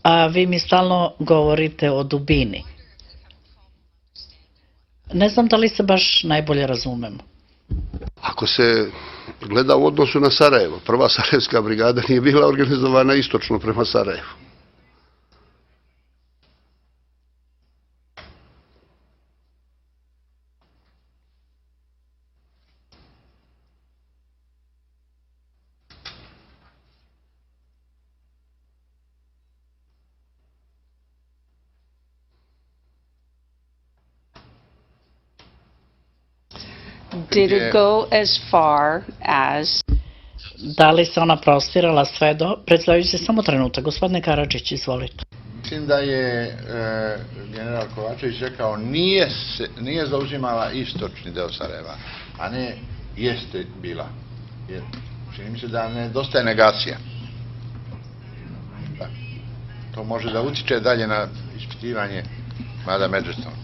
a vi mi stalno govorite o dubini. Ne znam da li se baš najbolje razumemo. Ako se gleda u odnosu na Sarajevo, prva Sarajevska brigada nije bila organizovana istočno prema Sarajevu. Did it go as far as... Da li se ona prostirala sve do... Predstavljajući samo trenutak. Gospodine Karadžić, izvolite. Mislim da je general Kovačević rekao nije zauzimala istočni deo Sarajeva, a ne jeste bila. Jer čini mi se da nedostaje negacija. Da. To može da utiče dalje na ispitivanje Mada Medžestona.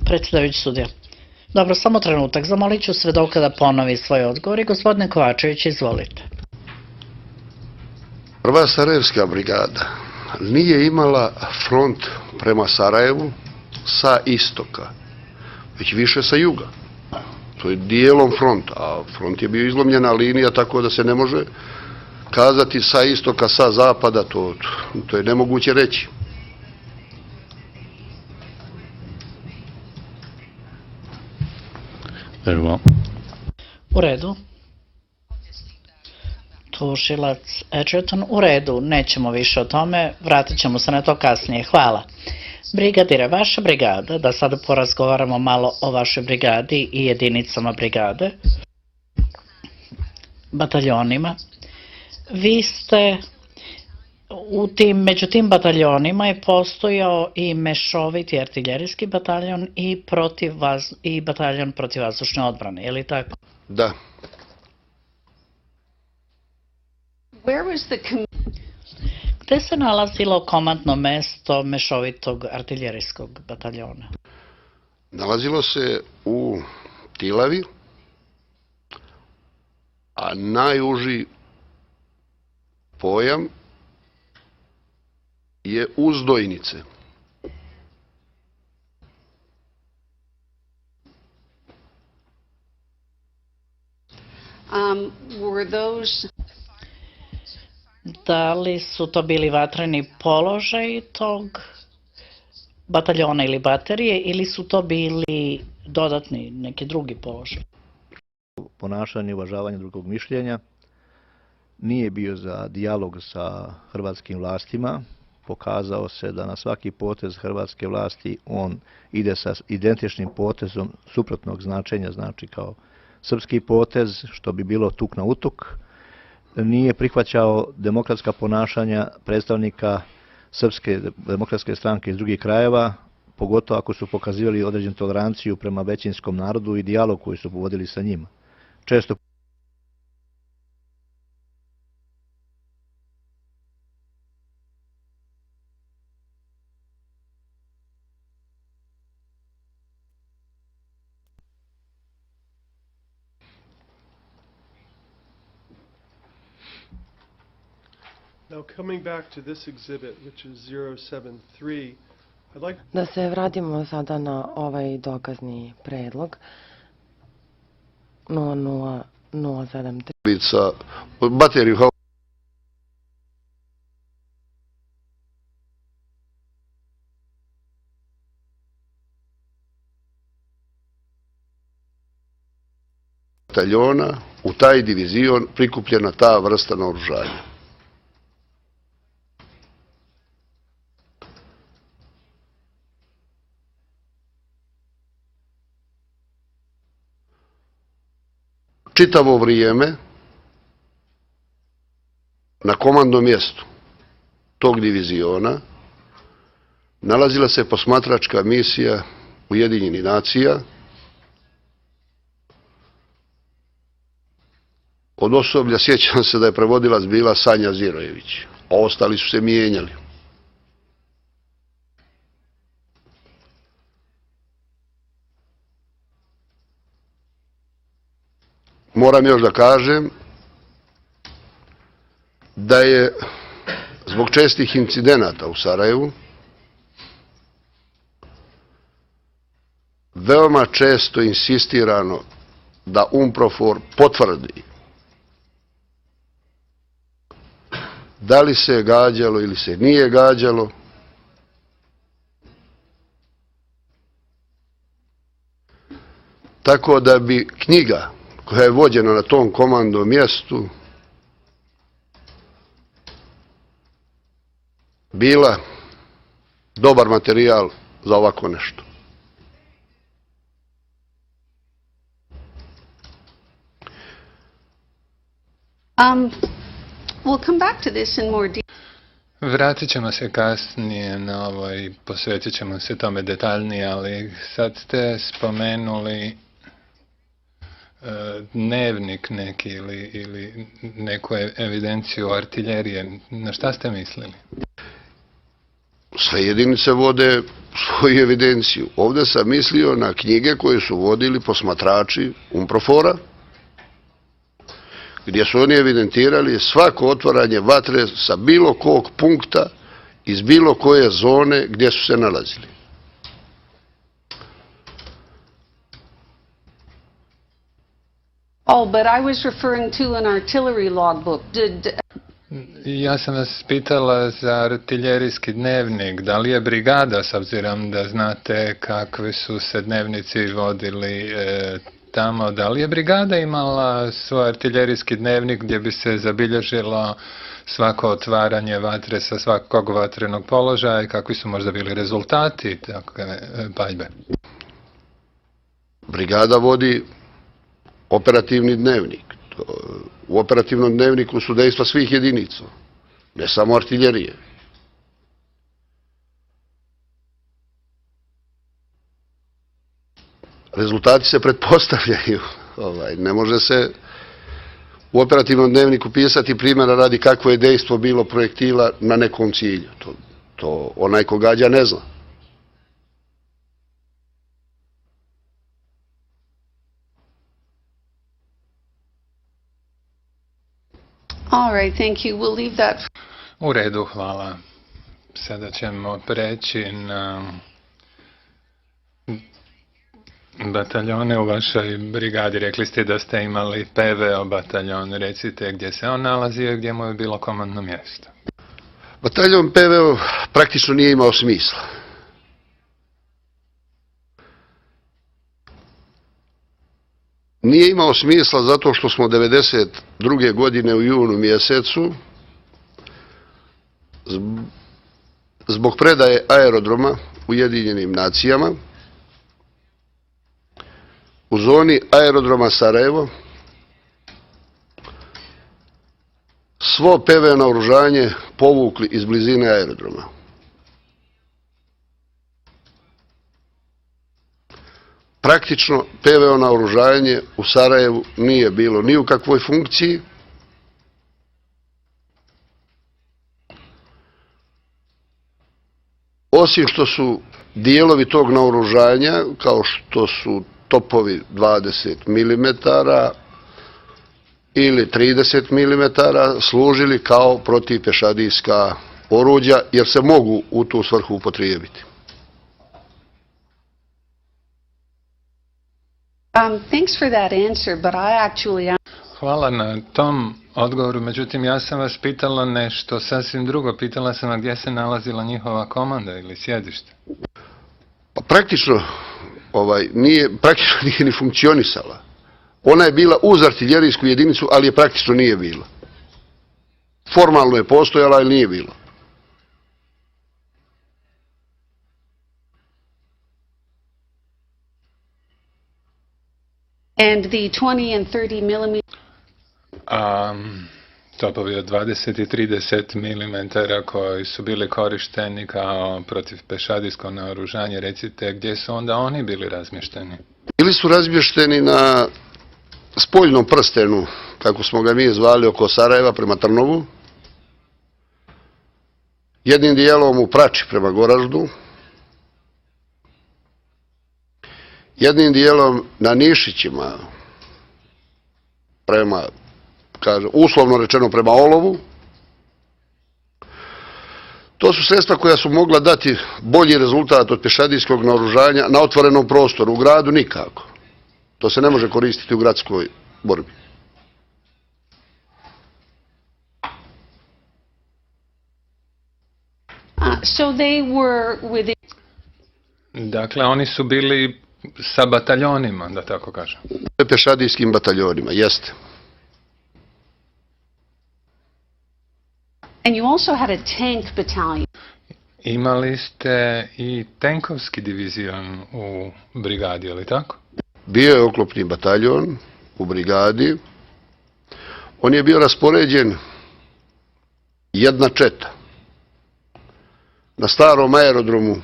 Predstavljajući sudija. Dobro, samo trenutak. Zamolit ću svedoka da ponovi svoj odgovor i gospodine Kovačević, izvolite. Prva Sarajevska brigada nije imala front prema Sarajevu sa istoka, već više sa juga. To je dijelom fronta, a front je bio izlomljena linija, tako da se ne može kazati sa istoka, sa zapada, to je nemoguće reći. U redu. Tužilac Edgerton, u redu, nećemo više o tome, vratit ćemo se na to kasnije. Hvala. Brigadire, vaša brigada, da sada porazgovaramo malo o vašoj brigadi i jedinicama brigade, bataljonima. Vi ste, među tim bataljonima je postojao i mešoviti artiljerijski bataljon i bataljon protivvazdušne odbrane, je li tako? Da. Gde se nalazilo komandno mesto mešovitog artiljerijskog bataljona? Nalazilo se u Tilavi, a najuži pojam je Uzdojnice. Da li su to bili vatreni položaj tog bataljona ili baterije ili su to bili dodatni neki drugi položaj? Ponašanje i uvažavanje drugog mišljenja nije bio za dijalog sa hrvatskim vlastima. Pokazao se da na svaki potez hrvatske vlasti on ide sa identičnim potezom suprotnog značenja, znači kao srpski potez, što bi bilo tuk na utuk. Nije prihvaćao demokratska ponašanja predstavnika Srpske demokratske stranke iz drugih krajeva, pogotovo ako su pokazivali određenu toleranciju prema većinskom narodu i dijalog koji su povodili sa njima. Često Now coming back to this exhibit, which is 073, I'd like... Da se vratimo sada na ovaj dokazni predlog 00073. Bateriju bataljona u taj divizion prikupljena ta vrsta naoružanja. Čitavo vrijeme na komandnom mjestu tog diviziona nalazila se posmatračka misija Ujedinjenih nacija od osoblja, sjećam se da je prevodilac bila Sanja Zirojević, a ostali su se mijenjali. moram još da kažem da je zbog čestih incidenata u Sarajevu veoma često insistirano da UNPROFOR potvrdi da li se gađalo ili se nije gađalo, tako da bi knjiga koja je vođena na tom komandnom mjestu bila dobar materijal za ovako nešto. We'll come back to this in more detail. Vratit ćemo se kasnije na ovo i posvetit ćemo se tome detaljnije, ali sad ste spomenuli dnevnik neki ili neku evidenciju artiljerije. Na šta ste mislili? Sve jedinice vode svoju evidenciju. Ovdje sam mislio na knjige koje su vodili posmatrači UNPROFOR-a, gdje su oni evidentirali svako otvaranje vatre sa bilo kog punkta iz bilo koje zone gdje su se nalazili. Oh, but I was referring to an artillery logbook. Ja sam vas pitala za artiljerijski dnevnik. Da li je brigada, s obzirom da znate kakvi su se dnevnici vodili tamo, da li je brigada imala svoj artiljerijski dnevnik gdje bi se zabilježilo svako otvaranje vatre sa svakog vatrenog položaja i kakvi su možda bili rezultati takve paljbe? Brigada vodi operativni dnevnik. U operativnom dnevniku su dejstva svih jedinica, ne samo artiljerije. Rezultati se pretpostavljaju. Ne može se u operativnom dnevniku pisati primjera radi kakvo je dejstvo bilo projektila na nekom cilju. To onaj ko gađa ne zna. All right, thank you. We'll leave that. U redu, hvala. Sada ćemo preći na bataljone u vašoj brigadi. Rekli ste da ste imali PVO bataljon. Recite gdje se on nalazio i gdje mu je bilo komandno mjesto. Bataljon PVO praktično nije imao smisla. Nije imao smisla zato što smo 1992. godine u junu mjesecu zbog predaje aerodroma Ujedinjenim nacijama u zoni aerodroma Sarajevo svo PV naoružanje povukli iz blizine aerodroma. Praktično PVO naoružanje u Sarajevu nije bilo ni u kakvoj funkciji, osim što su dijelovi tog naoružanja, kao što su topovi 20 mm ili 30 mm, služili kao protivpješadijska oruđa, jer se mogu u tu svrhu upotrijebiti. Thanks for that answer, but I actually... Hvala na tom odgovoru, međutim ja sam vas pitala nešto sasvim drugo. Pitala sam vas gdje se nalazila njihova komanda ili sjedište. Pa praktično nije ni funkcionisala. Ona je bila uz artiljerijsku jedinicu, ali je praktično nije bila. Formalno je postojala, ali nije bila. And the 20 and 30 mm... Topovi od 20 i 30 mm koji su bili korišteni kao protivpješadijsko naoružanje, recite gdje su onda oni bili razmješteni? Bili su razmješteni na spoljnom prstenu, kako smo ga mi zvali, oko Sarajeva prema Trnovu, jednim dijelom u Prači prema Goraždu, jednim dijelom na Nišićima prema, kažem, uslovno rečeno prema olovu. To su sredstva koja su mogla dati bolji rezultat od pješadijskog naoružanja na otvorenom prostoru, u gradu nikako. To se ne može koristiti u gradskoj borbi. So they were within... Dakle, oni su bili sa bataljonima, da tako kažem. Pješadijskim bataljonima, jeste. And you also had a tank battalion. Imali ste i tenkovski divizion u brigadi, je li tako? Bio je oklopni bataljon u brigadi. On je bio raspoređen jedna četa na starom aerodromu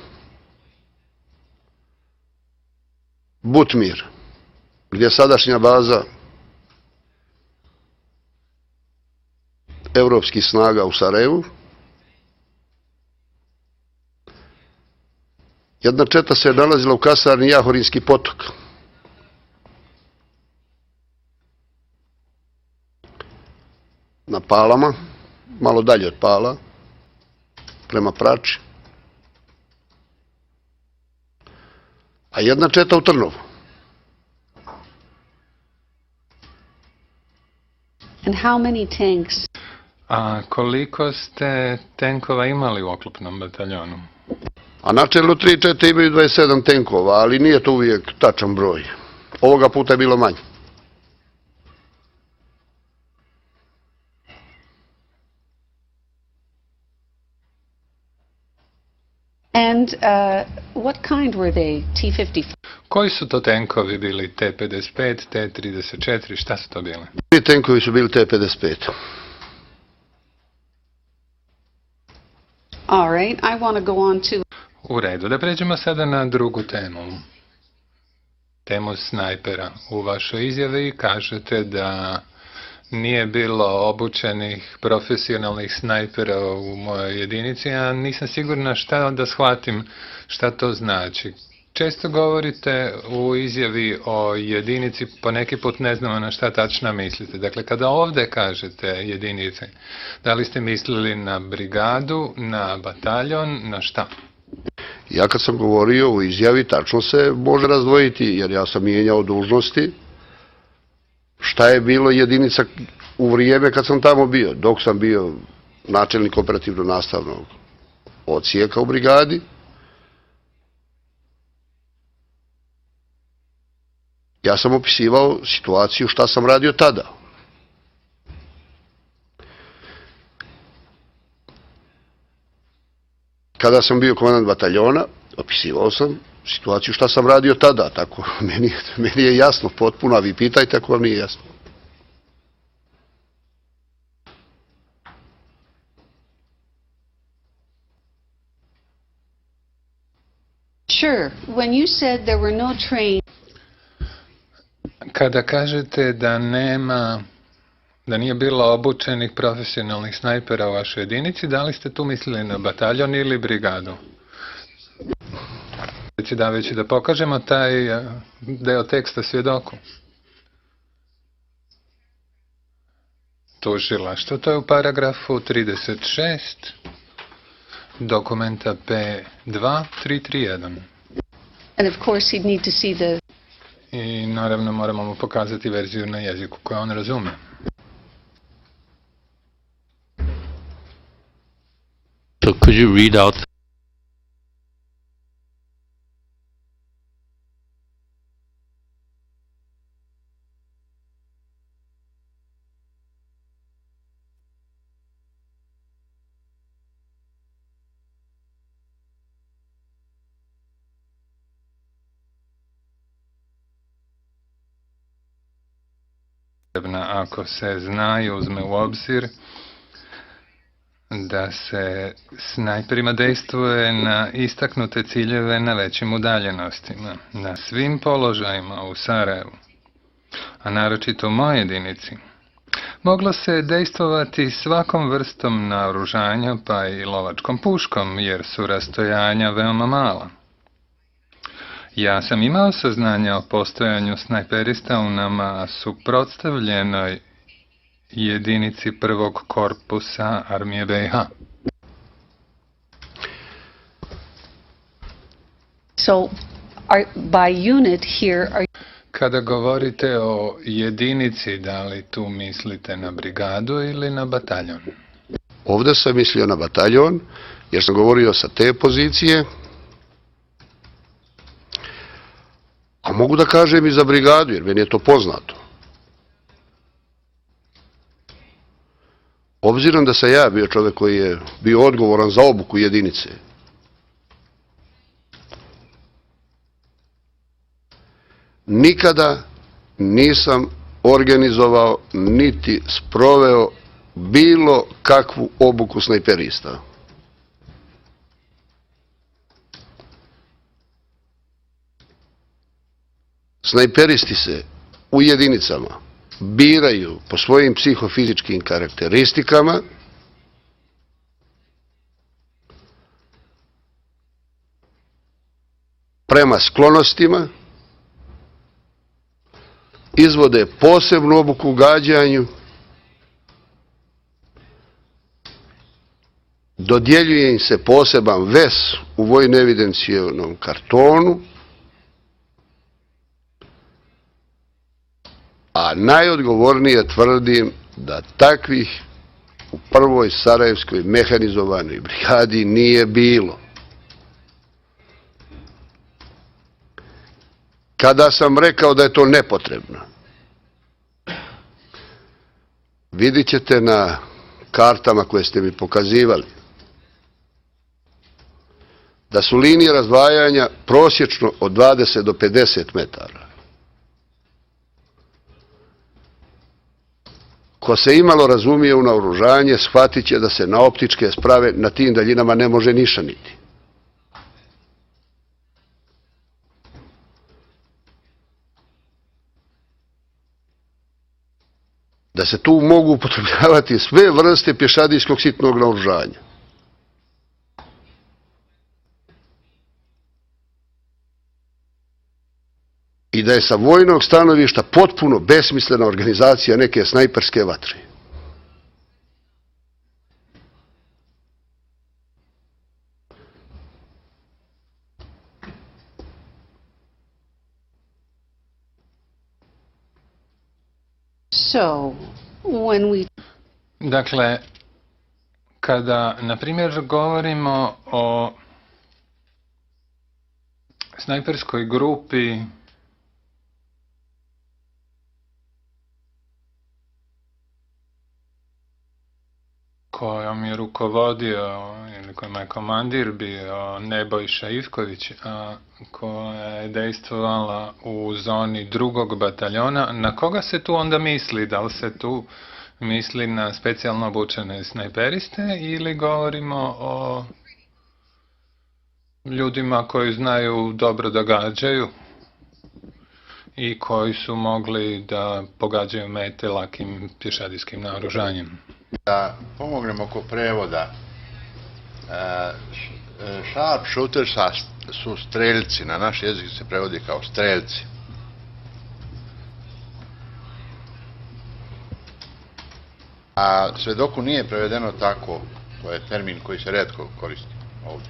Butmir, gdje je sadašnja baza evropskih snaga u Sarajevu. Jedna četa se je nalazila u kasarni Jahorinski potok. Na Palama, malo dalje od Pala, prema Prači. A jedna četa u Trnovu. And how many tanks? A koliko ste tenkova imali u oklopnom bataljonu? A načelno 3 čete imaju 27 tenkova, ali nije to uvijek tačan broj. Ovoga puta je bilo manje. And what kind were they? T-55? Koji su to tenkovi bili? T-55, T-34, šta su to bili? Ti tenkovi su bili T-55. All right, I want to go on to... U redu, da pređemo sada na drugu temu. Temu snajpera. U vašoj izjavi kažete da nije bilo obučenih profesionalnih snajpera u mojoj jedinici, a nisam sigurna šta da shvatim šta to znači. Često govorite u izjavi o jedinici, po neki put ne znamo na šta tačno mislite. Dakle, kada ovdje kažete jedinice, da li ste mislili na brigadu, na bataljon, na šta? Ja kad sam govorio u izjavi, tačno se može razdvojiti, jer ja sam mijenjao dužnosti. Šta je bilo jedinica u vrijeme kad sam tamo bio? Dok sam bio načelnik operativno-nastavnog odsjeka u brigadi, ja sam opisivao situaciju šta sam radio tada. Kada sam bio komandant bataljona, opisivao sam situaciju šta sam radio tada. Tako, meni je jasno potpuno, a vi pitajte ako vam nije jasno. Sure, when you said there were no trains... Kada kažete da nije bilo obučenih profesionalnih snajpera u vašoj jedinici, da li ste tu mislili na bataljon ili brigadu? Predsjedavajući, da pokažemo taj deo teksta svjedoku. Tužilaštvo, to je u paragrafu 36 dokumenta P2331. And of course he'd need to see the... I naravno moramo mu pokazati verziju na jeziku koju on razume. So could you read out? Ako se zna i uzme u obzir da se snajperima dejstvuje na istaknute ciljeve na većim udaljenostima, na svim položajima u Sarajevu, a naročito u mojoj jedinici, moglo se dejstvovati svakom vrstom naoružanja, pa i lovačkom puškom, jer su rastojanja veoma mala. Ja sam imao saznanja o postojanju snajperista u nama suprotstavljenoj jedinici prvog korpusa armije BiH. So, by unit here, are Kada govorite o jedinici, da li tu mislite na brigadu ili na bataljon? Ovdje sam mislio na bataljon, jer sam govorio sa te pozicije, a mogu da kažem i za brigadu, jer meni je to poznato. Obzirom da sam ja bio čovjek koji je bio odgovoran za obuku jedinice, nikada nisam organizovao niti sproveo bilo kakvu obuku snajperista. Snajperisti se u jedinicama biraju po svojim psihofizičkim karakteristikama, prema sklonostima, izvode posebnu obuku u gađanju, dodjeljuje im se poseban ves u vojno evidencijonom kartonu, a najodgovornije tvrdim da takvih u prvoj Sarajevskoj mehanizovanoj brigadi nije bilo. Kada sam rekao da je to nepotrebno, vidit ćete na kartama koje ste mi pokazivali, da su linije razdvajanja prosječno od 20 do 50 metara. Ko se imalo razumije u naoružanje, shvatit će da se na optičke sprave na tim daljinama ne može nišaniti. Da se tu mogu upotrebljavati sve vrste pješadijskog sitnog naoružanja. I da je sa vojnog stanovišta potpuno besmislena organizacija neke snajperske vatre. so when we Dakle, kada, na primjer, govorimo o snajperskoj grupi kojom je rukovodio ili kojima je komandir bio Nebojša Ivković, a koja je dejstvovala u zoni drugog bataljona, na koga se tu onda misli? Da li se tu misli na specijalno obučene snajperiste ili govorimo o ljudima koji znaju dobro da gađaju i koji su mogli da pogađaju mete lakim pješadijskim naoružanjem? Da pomognem oko prevoda. Sharpshooter su streljci, na naš jezik se prevodi kao streljci. A svedoku nije prevedeno tako, to je termin koji se retko koristi ovdje.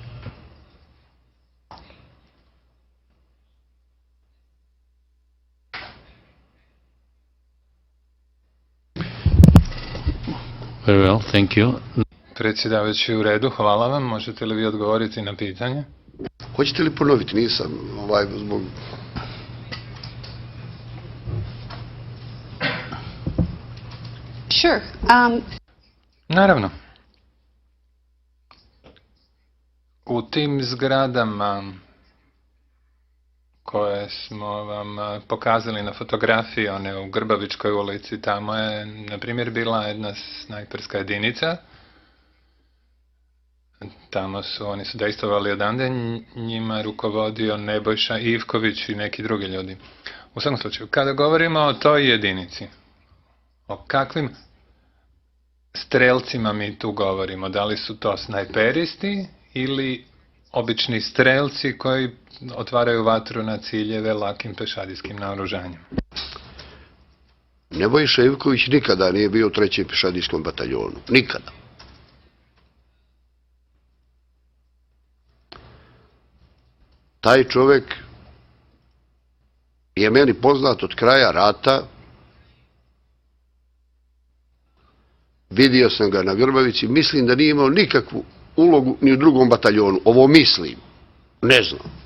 Very well, thank you. Predsjedavajući, u redu, hvala vam. Možete li vi odgovoriti na pitanje? Hoćete li ponoviti? Nisam zbog... Sure. Naravno. U tim zgradama koje smo vam pokazali na fotografiji, one u Grbavičkoj ulici, tamo je, na primjer, bila jedna snajperska jedinica. Oni su dejstvovali odande, njima rukovodio Nebojša Ivković i neki drugi ljudi. U svakom slučaju, kada govorimo o toj jedinici, o kakvim strelcima mi tu govorimo? Da li su to snajperisti ili obični strelci koji otvaraju vatru na ciljeve lakim pešadijskim naoružanjem. Nebojša Ivković nikada nije bio u 3. pešadijskom bataljonu. Nikada. Taj čovjek je meni poznat od kraja rata. Vidio sam ga na Grbavici. Mislim da nije imao nikakvu ulogu ni u 2. bataljonu. Ovo mislim. Ne znam.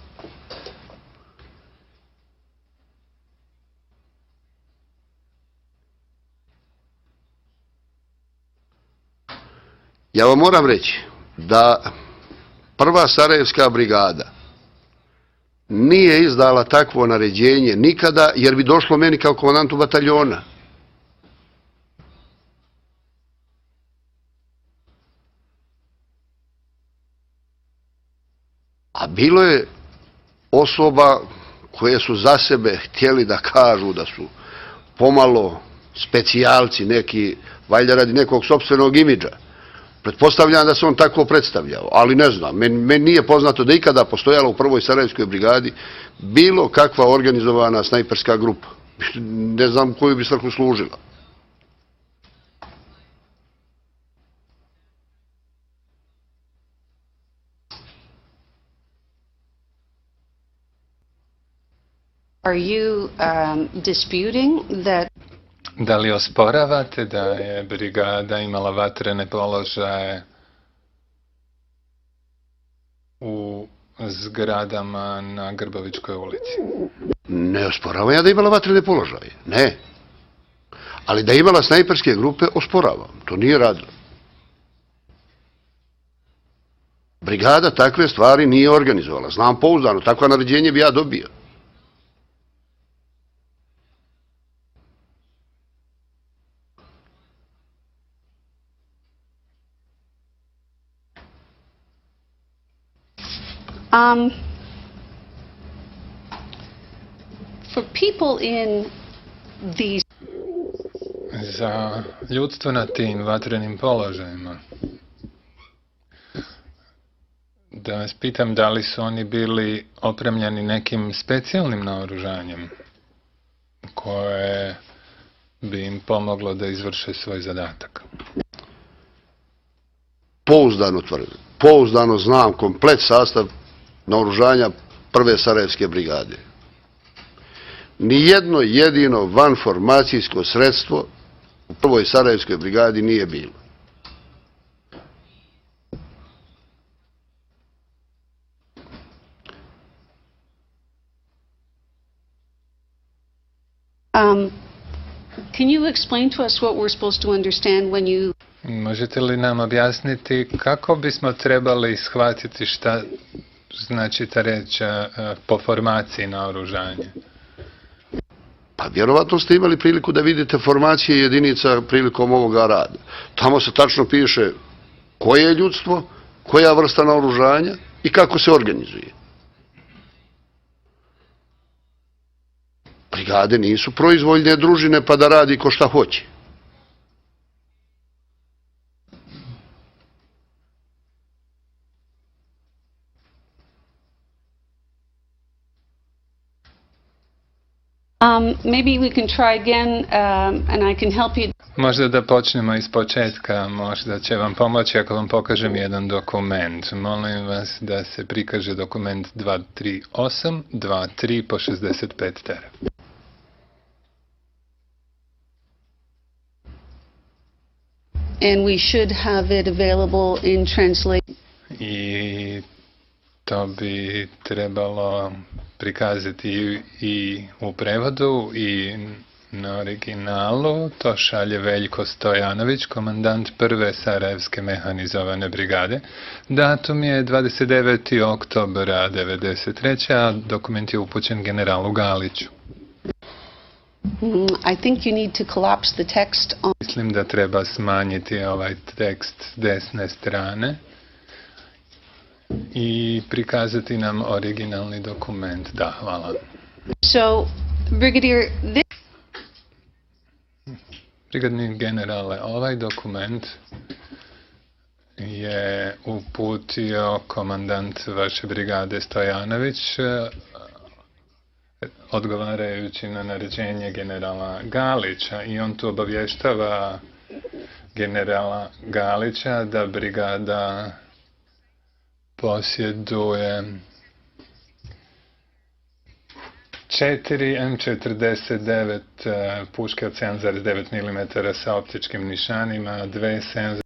Ja vam moram reći da 1. Sarajevska brigada nije izdala takvo naređenje nikada, jer bi došlo meni kao komandantu bataljona. A bilo je osoba koje su za sebe htjeli da kažu da su pomalo specijalci neki, valjda radi nekog sopstvenog imidža. Pretpostavljam da se on tako predstavljao, ali ne znam, meni nije poznato da ikada postojala u 1. Sarajevskoj brigadi bilo kakva organizovana snajperska grupa. Ne znam koju bi svrhu služila. Are you disputing that? Da li osporavate da je brigada imala vatrene položaje u zgradama na Grbavičkoj ulici? Ne osporavam ja da je imala vatrene položaje, ne. Ali da je imala snajperske grupe, osporavam. To nije radilo. Brigada takve stvari nije organizovala. Znam pouzdano, takva naređenje bi ja dobio. For people in these... Za ljudstvo na tim vatrenim položajima. Da vas pitam da li su oni bili opremljeni nekim specijalnim naoružanjem koje bi im pomoglo da izvrše svoj zadatak. Pouzdano tvrdim. Pouzdano znam komplet sastav naoružanja 1. Sarajevske brigade. Nijedno jedino vanformacijsko sredstvo u 1. Sarajevskoj brigadi nije bilo. Can you explain to us what we're supposed to understand when you... Možete li nam objasniti kako bismo trebali shvatiti šta znači ta reč po formaciji naoružanja? Pa vjerovatno ste imali priliku da vidite formacije jedinica prilikom ovoga rada. Tamo se tačno piše koje je ljudstvo, koja vrsta naoružanja i kako se organizuje. Brigade nisu proizvoljne družine pa da radi ko šta hoće. Maybe we can try again and I can help you. Možda da počnemo iz početka, možda će vam pomoći ako vam pokažem jedan dokument. Molim vas da se prikaže dokument 238, 23 po 65 tera. And we should have it available in translation. I to bi trebalo prikazati i u prevodu i na originalu. To šalje Veljko Stojanović, komandant 1. Sarajevske mehanizovane brigade. Datum je 29. oktobra 1993. a dokument je upućen generalu Galiću. I think you need to collapse the text on... Mislim da treba smanjiti ovaj tekst s desne strane i prikazati nam originalni dokument. Da, hvala. So, Brigadier, Brigadni generale, ovaj dokument je uputio komandant vaše brigade Stojanović, odgovarajući na naređenje generala Galića, i on tu obavještava generala Galića da brigada posjeduje 4 M49 puške od 7,9 mm sa optičkim nišanima, 2 7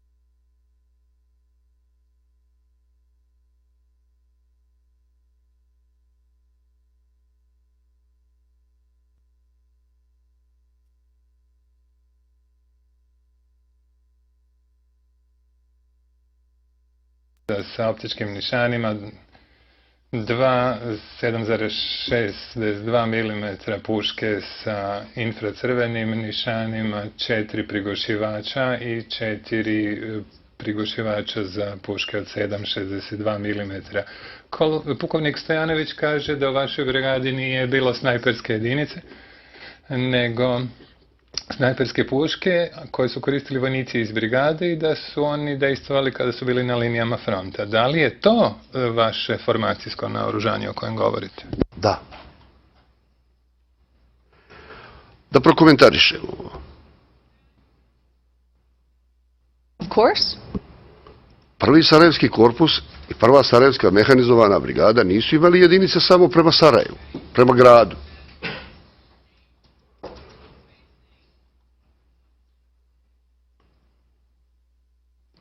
sa optičkim nišanima, 2 7,62 mm puške sa infracrvenim nišanima, 4 prigušivača i 4 prigušivača za puške od 7,62 mm. Pukovnik Stojanović kaže da u vašoj brigadi nije bilo snajperske jedinice, nego snajperske puške koje su koristili vojnici iz brigade i da su oni dejstvovali kada su bili na linijama fronta. Da li je to vaše formacijsko naoružanje o kojem govorite? Da. Da prokomentarišem ovo. Of course. Prvi Sarajevski korpus i prva Sarajevska mehanizovana brigada nisu imali jedinice samo prema Sarajevu, prema gradu.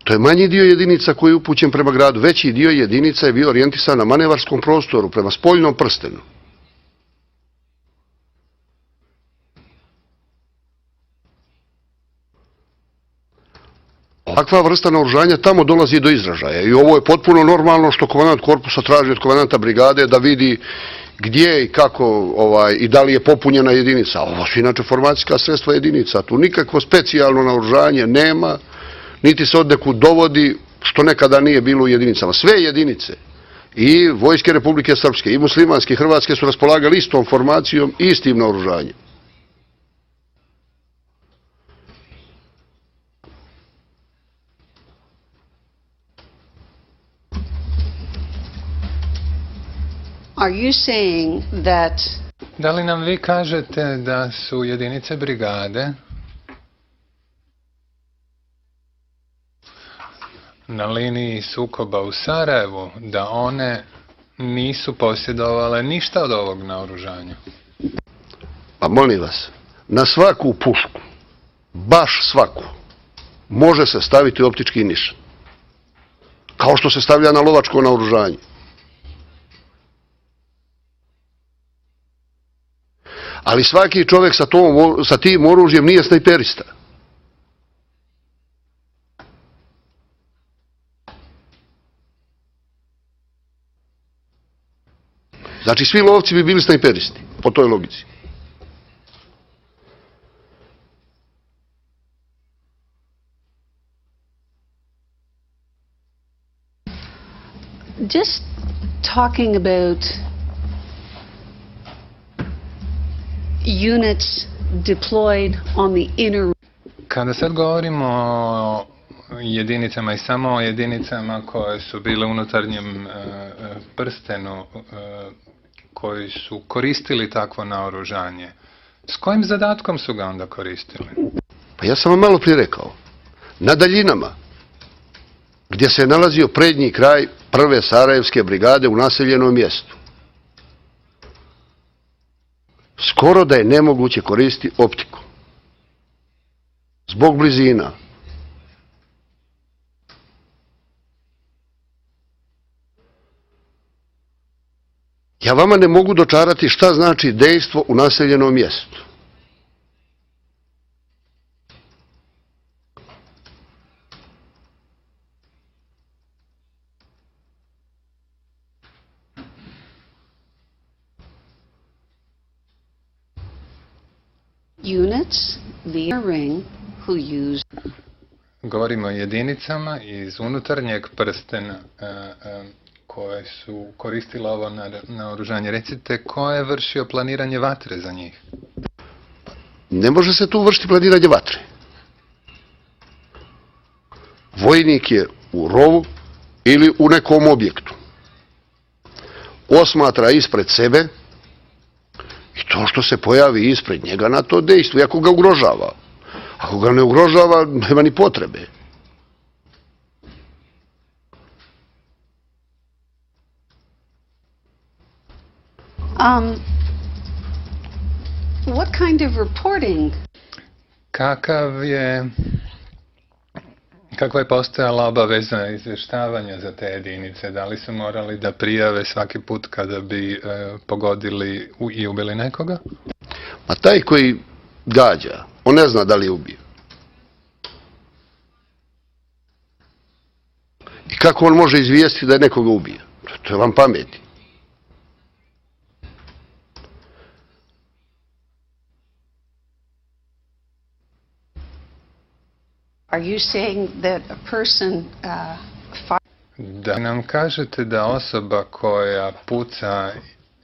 To je manji dio jedinica koji je upućen prema gradu. Veći dio jedinica je bio orijentisan na manevarskom prostoru, prema spoljnom prstenu. Ovakva vrsta naoružanja tamo dolazi do izražaja i ovo je potpuno normalno što komandant korpusa traži od komandanta brigade da vidi gdje i kako i da li je popunjena jedinica. Ovo su inače formacijska sredstva jedinica. Tu nikakvo specijalno naoružanje nema, niti se odnekud dovodi, što nekada nije bilo u jedinicama. Sve jedinice, i vojske Republike Srpske, i muslimanske, i hrvatske, su raspolagali istom formacijom i istim naoružanjem. Are you saying that Da li nam vi kažete da su jedinice brigade na liniji sukoba u Sarajevu, da one nisu posjedovale ništa od ovog naoružanja? Pa molim vas, na svaku pušku, baš svaku, može se staviti optički nišan. Kao što se stavlja na lovačko naoružanje. Ali svaki čovjek sa tim oružjem nije snajperista. Znači, svi lovci bi bili snajperisti, po toj logici. just talking about units deployed on the inner. Kada sad govorimo o jedinicama i samo o jedinicama koje su bile u unutarnjem prstenu, koji su koristili takvo naoružanje, s kojim zadatkom su ga onda koristili? Pa ja sam vam malo prije rekao, na daljinama, gdje se je nalazio prednji kraj prve Sarajevske brigade u naseljenom mjestu, skoro da je nemoguće koristiti optiku. Zbog blizina. Ja vama ne mogu dočarati šta znači dejstvo u naseljenom mjestu. Units, the ring, who use. Govorimo o jedinicama iz unutarnjeg prstena koje su koristile ovo naoružanje. Recite, ko je vršio planiranje vatre za njih? Ne može se tu vršiti planiranje vatre. Vojnik je u rovu ili u nekom objektu osmatra ispred sebe i to što se pojavi ispred njega na to dejstvo, ako ga ugrožava. Ako ga ne ugrožava, nema ni potrebe. What kind of reporting? Kakva je postojala obaveza izvještavanja za te jedinice? Da li su morali da prijave svaki put kada bi pogodili i ubili nekoga? Ma taj koji gađa, on ne zna da li je ubio. I kako on može izvijestiti da je nekoga ubio? To je vam pameti. Are you saying that a person Da nam kažete da osoba koja puca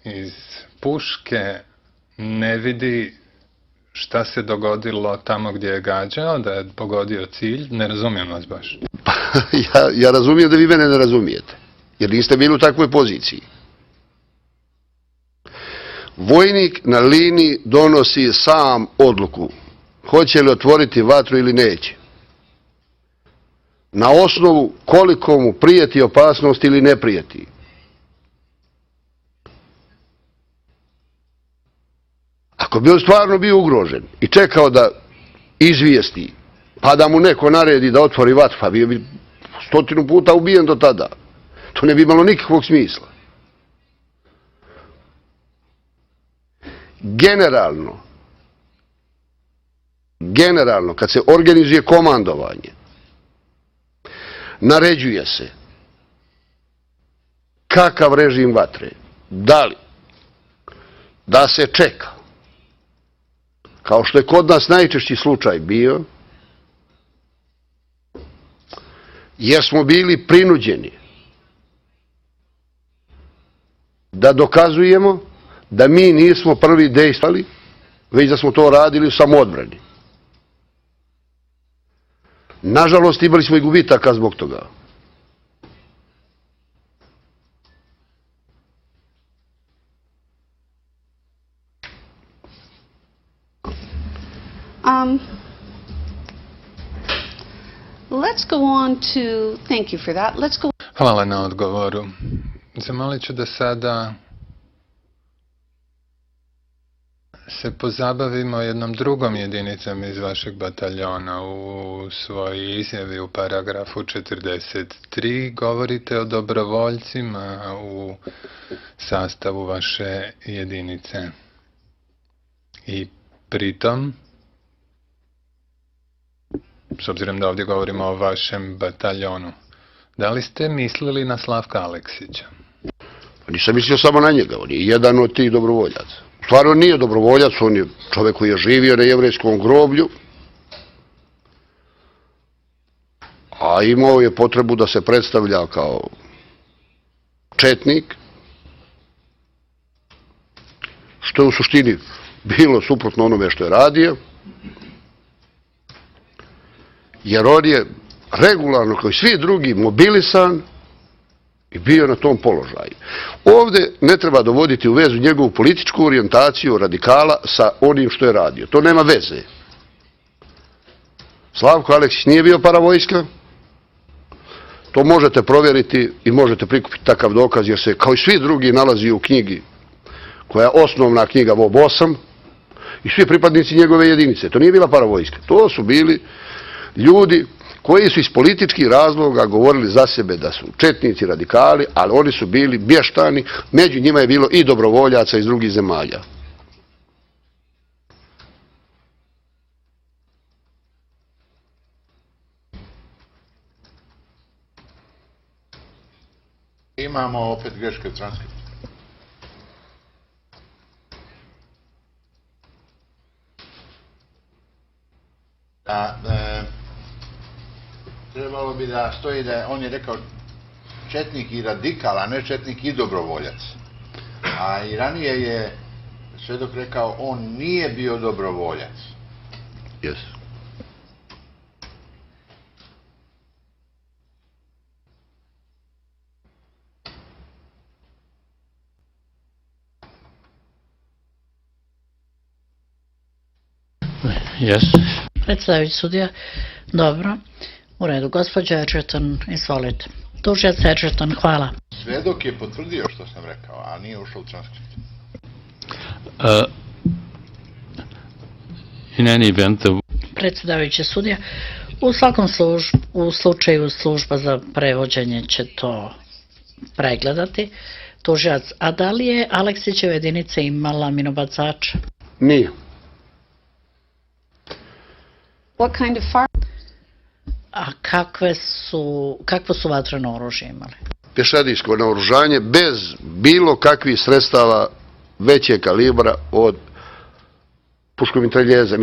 iz puške ne vidi šta se dogodilo tamo gdje je gađao, da je pogodio cilj? Ne razumijem vas baš. Ja razumijem da vi mene ne razumijete, jer niste bili u takvoj poziciji. Vojnik na liniji donosi sam odluku, hoće li otvoriti vatru ili neće. Na osnovu koliko mu prijeti opasnost ili ne prijeti. Ako bi on stvarno bio ugrožen i čekao da izvijesti, pa da mu neko naredi da otvori vatru, pa bio bi 100 puta ubijen do tada. To ne bi imalo nikakvog smisla. Generalno, kad se organizuje komandovanje, naređuje se kakav režim vatre, da li da se čeka, kao što je kod nas najčešći slučaj bio, jer smo bili prinuđeni da dokazujemo da mi nismo prvi dejstvovali, već da smo to radili u samoodbrani. Nažalost, imali smo i gubitaka zbog toga. Let's go on to, thank you for that. Let's go. Hvala na odgovoru. Zamolit ću da sada se pozabavimo jednom drugom jedinicom iz vašeg bataljona. U svojoj izjavi u paragrafu 43 govorite o dobrovoljcima u sastavu vaše jedinice. I pritom, s obzirom da ovdje govorimo o vašem bataljonu, da li ste mislili na Slavka Aleksića? Nisam mislio samo na njega, on je jedan od tih dobrovoljaca. Stvarno nije dobrovoljac, on je čovjek koji je živio na jevrejskom groblju, a imao je potrebu da se predstavlja kao četnik, što je u suštini bilo suprotno onome što je radio, jer on je regularno, kao i svi drugi, mobilisan i bio na tom položaju. Ovdje ne treba dovoditi u vezu njegovu političku orijentaciju radikala sa onim što je radio. To nema veze. Slavko Aleksić nije bio paravojska. To možete provjeriti i možete prikupiti takav dokaz, jer se kao i svi drugi nalazi u knjigi, koja je osnovna knjiga VOB 8, i svi pripadnici njegove jedinice. To nije bila paravojska. To su bili ljudi koji su iz političkih razloga govorili za sebe da su četnici, radikali, ali oni su bili mještani, među njima je bilo i dobrovoljaca iz drugih zemalja. Imamo opet greške u transkriptu. Trebalo bi da stoji da on je rekao četnik i radikal, a ne četnik i dobrovoljac. A i ranije je Svedok rekao on nije bio dobrovoljac. Yes. Yes. Predsjedavajući sudija, dobro. U redu, gospođa Edgerton, izvolite. Tužilac Edgerton, hvala. Svedok je potvrdio što sam rekao, a nije ušao u transkript. In any event, Predsjedavajući sudija, u svakom slučaju služba za prevođenje će to pregledati. Tužilac, a da li je Aleksićeva jedinica imala minobacača? Nije. What kind of fire? A kakvo su vatreno oružje imali? Pešadijsko naoružanje bez bilo kakvih sredstava većeg kalibra od puškog mitraljeza.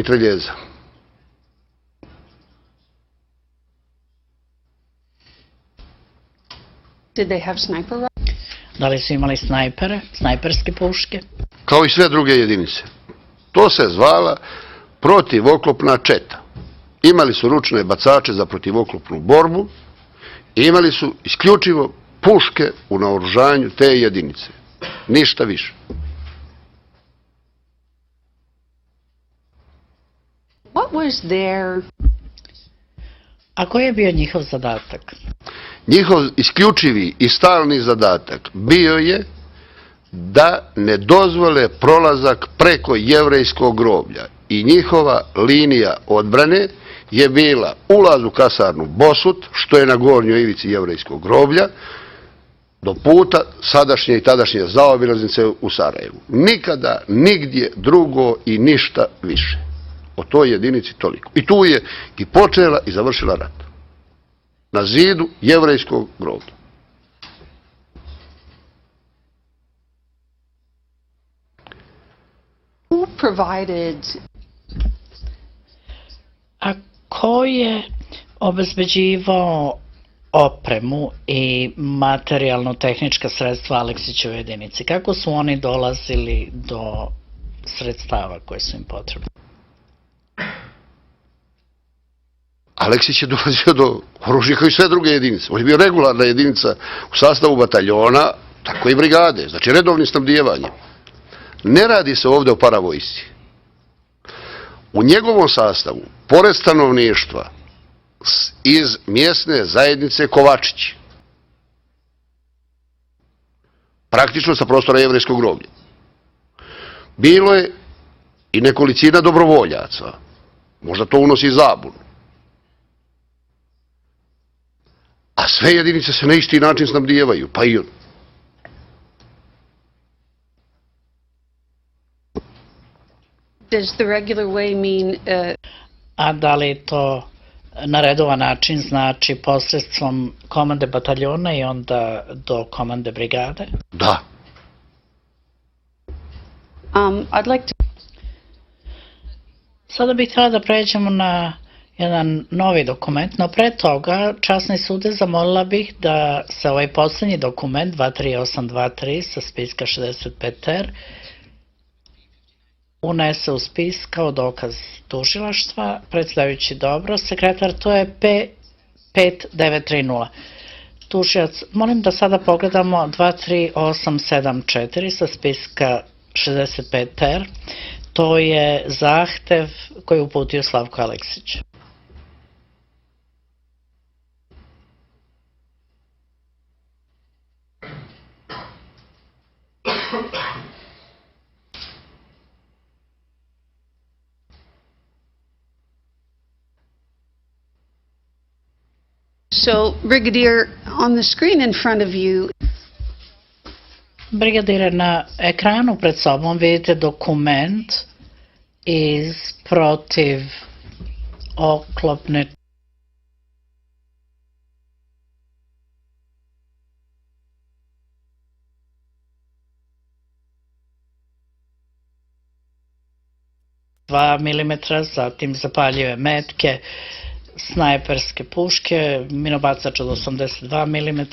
Did they have sniper rifles? Da li su imali snajpere, snajperske puške? Kao i sve druge jedinice. To se zvala protivoklopna četa. Imali su ručne bacače za protivoklopnu borbu i imali su isključivo puške u naoružanju te jedinice. Ništa više. What was their... A koji je bio njihov zadatak? Njihov isključivi i stalni zadatak bio je da ne dozvole prolazak preko jevrejskog groblja i njihova linija odbrane je bila ulaz u kasarnu Bosut, što je na gornjoj ivici jevrejskog groblja, do puta sadašnje i tadašnje zaobilaznice u Sarajevu. Nikada, nigdje drugo i ništa više. O toj jedinici toliko. I tu je i počela i završila rat. Na zidu jevrejskog groblja. Who provided... A ko je obezbeđivao opremu i materijalno-tehnička sredstva Aleksićeve jedinici? Kako su oni dolazili do sredstava koje su im potrebne? Aleksić je dolazio do oružja kao i sve druge jedinice. On je bio regularna jedinica u sastavu bataljona, tako i brigade, znači redovnim snabdijevanjem. Ne radi se ovde o paravojsci. U njegovom sastavu, pored stanovništva iz mjesne zajednice Kovačići, praktično sa prostora jevrejskog groblja, bilo je i nekolicina dobrovoljaca. Možda to unosi zabunu. A sve jedinice se na isti način snabdijevaju, pa i on. Does the regular way mean... A da li to na redovan način znači posredstvom komande bataljona i onda do komande brigade? Da. I'd like to... Sada bih htjela da pređemo na jedan novi dokument, no pre toga, časni sude, zamolila bih da se ovaj poslednji dokument 23823 sa spiska 65R unese u spis kao dokaz tužilaštva. Predsjedavajući, dobro. Sekretar, to je P5930. Tužilac, molim da sada pogledamo 23874 sa spiska 65R. To je zahtev koji je uputio Slavko Aleksić. So, Brigadier, on the screen in front of you... Brigadire, na ekranu pred sobom vidite dokument iz protiv oklopne milimetra, zatim zapaljive metke, snajperske puške, minobacač od 82 mm,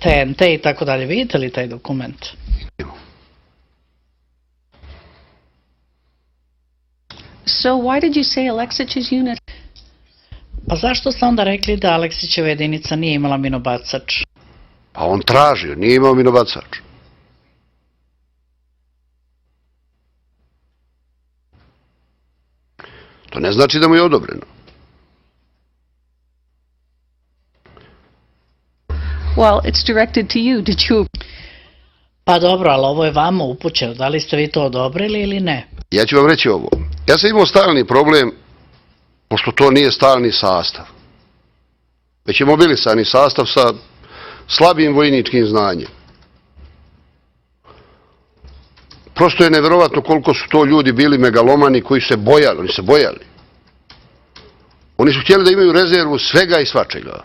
TNT i tako dalje. Vidite li taj dokument? So why did you say Alexić's unit? Pa zašto ste onda rekli da Aleksićeva jedinica nije imala minobacač? Pa on tražio, nije imao minobacač. To ne znači da mu je odobreno. Well, it's directed to you. Did you? Pa dobro, ali ovo je vama upućeno. Da li ste vi to odobrili ili ne? Ja ću vam reći ovo. Ja sam imao stalni problem, pošto to nije stalni sastav. Već je mobilisani sastav sa slabim vojničkim znanjem. Prosto je neverovatno koliko su to ljudi bili megalomani koji se bojali, oni se bojali. Oni su htjeli da imaju rezervu svega i svačega.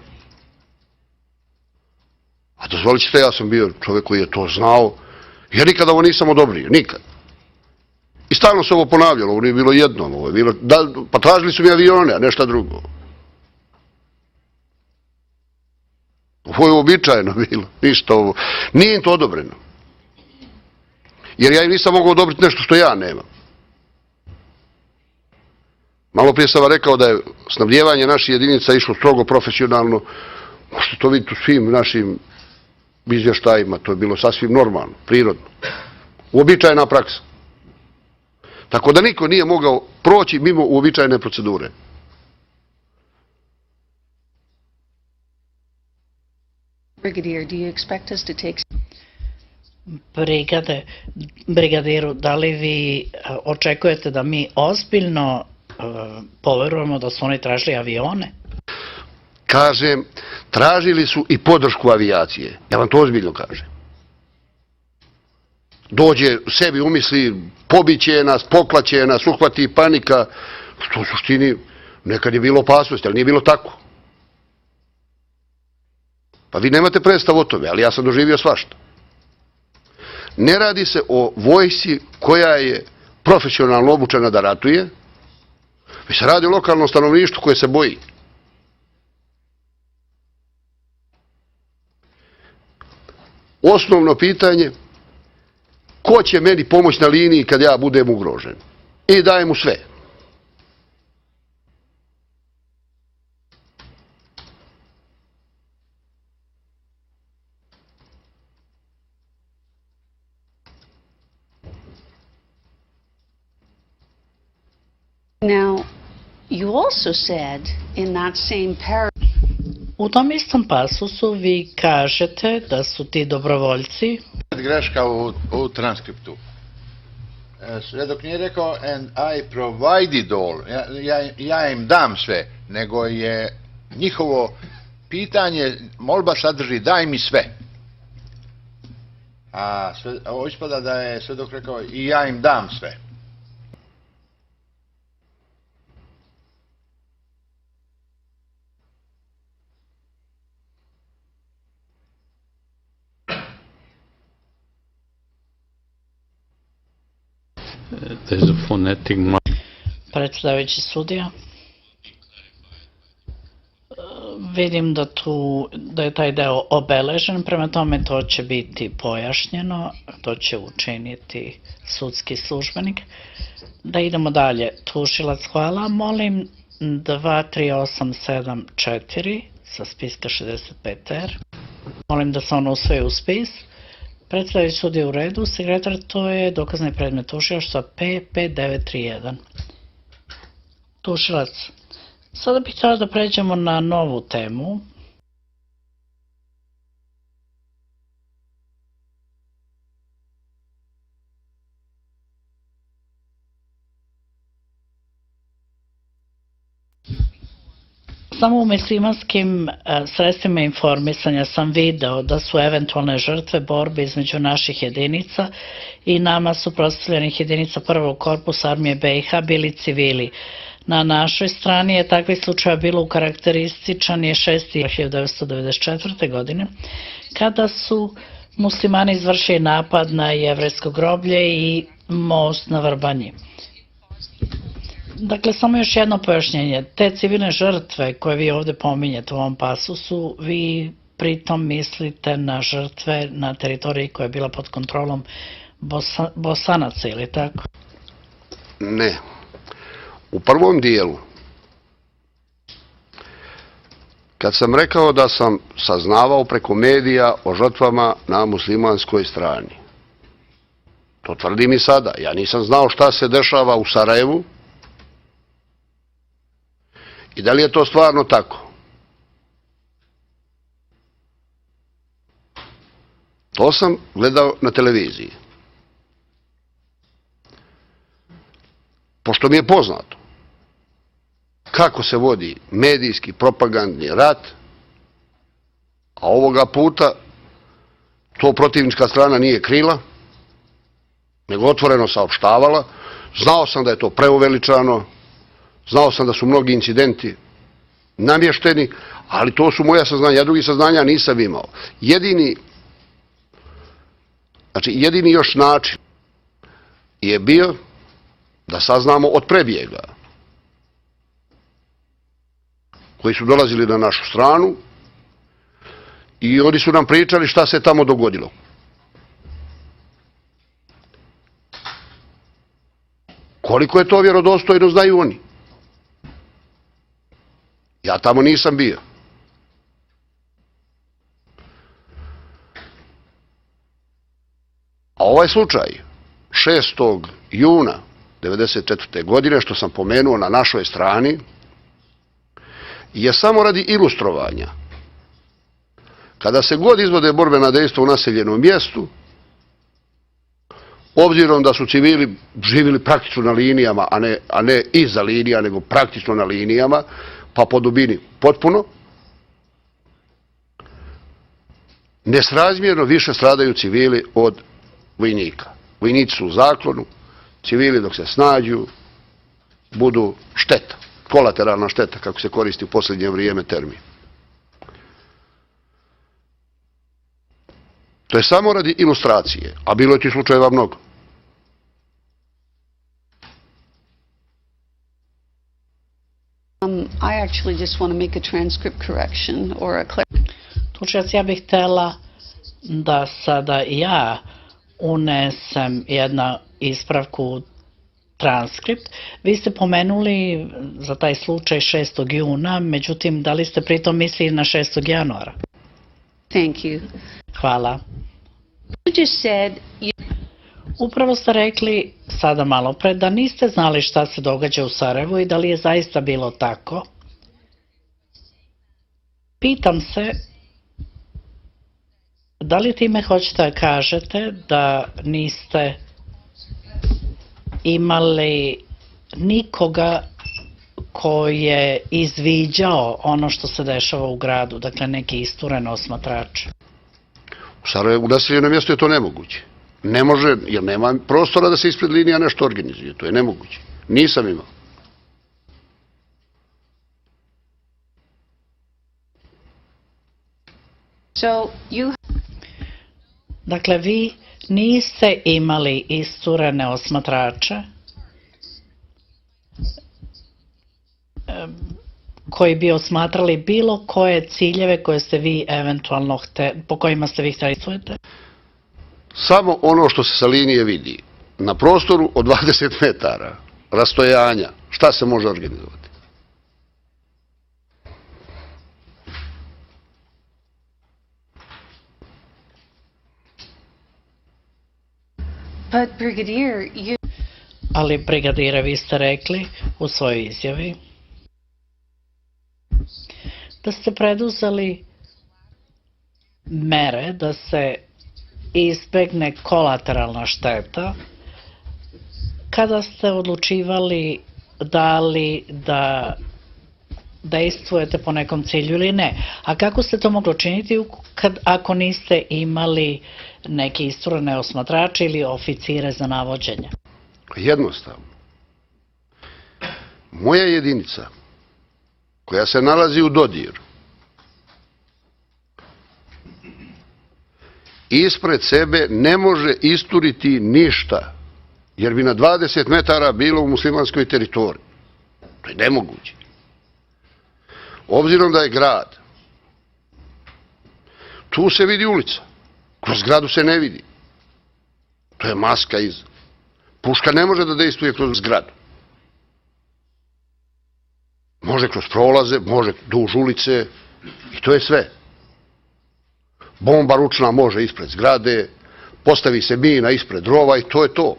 A dozvolit ćete, ja sam bio čovjek koji je to znao, ja nikada ovo nisam odobrio, nikad. I stalno se ovo ponavljalo, ovo nije bilo jednom, ovo je bilo, pa tražili su mi avione, a nešto drugo. Ovo je uobičajeno bilo, ništa ovo. Nije im to odobreno. Jer ja im nisam mogao odobriti nešto što ja nemam. Malo prije sam vam rekao da je snabdijevanje naših jedinica išlo strogo profesionalno. Možete to vidjeti u svim našim izvještajima, to je bilo sasvim normalno, prirodno. Uobičajena praksa. Tako da niko nije mogao proći mimo uobičajene procedure. Brigadier, do you expect us to take? Brigadiru, da li vi očekujete da mi ozbiljno poverujemo da su oni tražili avione? Kažem, tražili su i podršku avijacije. Ja vam to ozbiljno kažem. Dođe sebi umisli, pobiće nas, poklaće nas, uhvati panika. Što u suštini nekad je bilo opasnosti, ali nije bilo tako. Pa vi nemate predstav o tome, ali ja sam doživio svašta. Ne radi se o vojsci koja je profesionalno obučena da ratuje, već se radi o lokalnom stanovništvu koje se boji. Osnovno pitanje, ko će meni pomoći na liniji kad ja budem ugrožen? I dajem mu sve. Now, you also said in that same paragraph. U tom istom pasusu vi kažete da su ti dobrovoljci. Greška u transkriptu. Svedok nije rekao and I provided all, ja im dam sve, nego je njihovo pitanje, molba sadrži daj mi sve. A ovo ispada da je svedok rekao i ja im dam sve. There's a phonetic Predstavljajući sudija. Vidim da je taj deo obeležen, prema tome to će biti pojašnjeno, to će učiniti sudski službenik. Da idemo dalje. Tužilac, hvala. Molim 23874 sa spiska 65R. Molim da se ono usvoji u spis. Predstavljajući sudija u redu, sekretar, to je dokazni predmet tužilaštva P5931. Tužilac, sada bih htjela da pređemo na novu temu. Samo u muslimanskim sredstvima informisanja sam video da su eventualne žrtve borbe između naših jedinica i nama suprotstavljenih jedinica prvog korpusa armije BiH bili civili. Na našoj strani je takvih slučaja bilo karakterističan je 6. 1994. godine, kada su muslimani izvršili napad na jevrejsko groblje i most na Vrbanji. Dakle, samo još jedno pojašnjenje. Te civilne žrtve koje vi ovde pominjete u ovom pasusu, vi pritom mislite na žrtve na teritoriji koja je bila pod kontrolom Bosanaca, ili tako? Ne. U prvom dijelu, kad sam rekao da sam saznavao preko medija o žrtvama na muslimanskoj strani, to tvrdim i sada. Ja nisam znao šta se dešava u Sarajevu, I da li je to stvarno tako? To sam gledao na televiziji. Pošto mi je poznato kako se vodi medijski propagandni rat, a ovoga puta to protivnička strana nije krila, nego otvoreno saopštavala, znao sam da je to preuveličano, znao sam da su mnogi incidenti namješteni, ali to su moja saznanja, ja drugih saznanja nisam imao. Jedini još način je bio da saznamo od prebjega koji su dolazili na našu stranu i oni su nam pričali šta se tamo dogodilo. Koliko je to vjerodostojno znaju oni. Ja tamo nisam bio. A ovaj slučaj 6. juna 1994. godine, što sam pomenuo na našoj strani, je samo radi ilustrovanja. Kada se god izvode borbena dejstva u naseljenom mjestu, obzirom da su civili živjeli praktično na linijama, a ne iza linija, nego praktično na linijama, pa po dubini potpuno, nesrazmjerno više stradaju civili od vojnika. Vojnici su u zaklonu, civili dok se snađu budu šteta, kolateralna šteta, kako se koristi u posljednje vrijeme termin. To je samo radi ilustracije, a bilo je ti slučajeva mnogo. I actually just want to make a transcript correction or a Tužilac, ja bih htjela da sada ja unesem jednu ispravku u transkript. Vi ste pomenuli za taj slučaj 6. juna, međutim, da li ste pritom mislili na 6. januara? Thank you. Hvala. You just said Upravo ste rekli sada malo pre da niste znali šta se događa u Sarajevu i da li je zaista bilo tako. Pitam se, da li time hoćete da kažete da niste imali nikoga ko je izviđao ono što se dešava u gradu, dakle neki istureni osmatrač? U Sarajevu, u naseljenom mjestu je to nemoguće. Ne može, jer nema prostora da se ispred linija nešto organizuje. To je nemoguće. Nisam imao. Dakle, vi niste imali isturene osmatrače koji bi osmatrali bilo koje ciljeve koje ste vi eventualno po kojima ste vi htjeli istvojiti? Samo ono što se sa linije vidi. Na prostoru od 20 metara rastojanja, šta se može organizovati? Ali, brigadire, vi ste rekli u svojoj izjavi da ste preduzeli mere da se izbegne kolateralna šteta kada ste odlučivali da li da dejstvujete po nekom cilju ili ne. A kako ste to mogli činiti ako niste imali neke isturene osmatrače ili oficire za navođenje? Jednostavno. Moja jedinica koja se nalazi u dodiru ispred sebe ne može isturiti ništa, jer bi na 20 metara bilo u muslimanskoj teritoriji. To je nemoguće. Obzirom da je grad, tu se vidi ulica, kroz zgradu se ne vidi. To je maska iza. Puška ne može da dejstvuje kroz zgradu. Može kroz prolaze, može duž ulice i to je sve. Bomba ručna može ispred zgrade, postavi se mina ispred rova i to je to.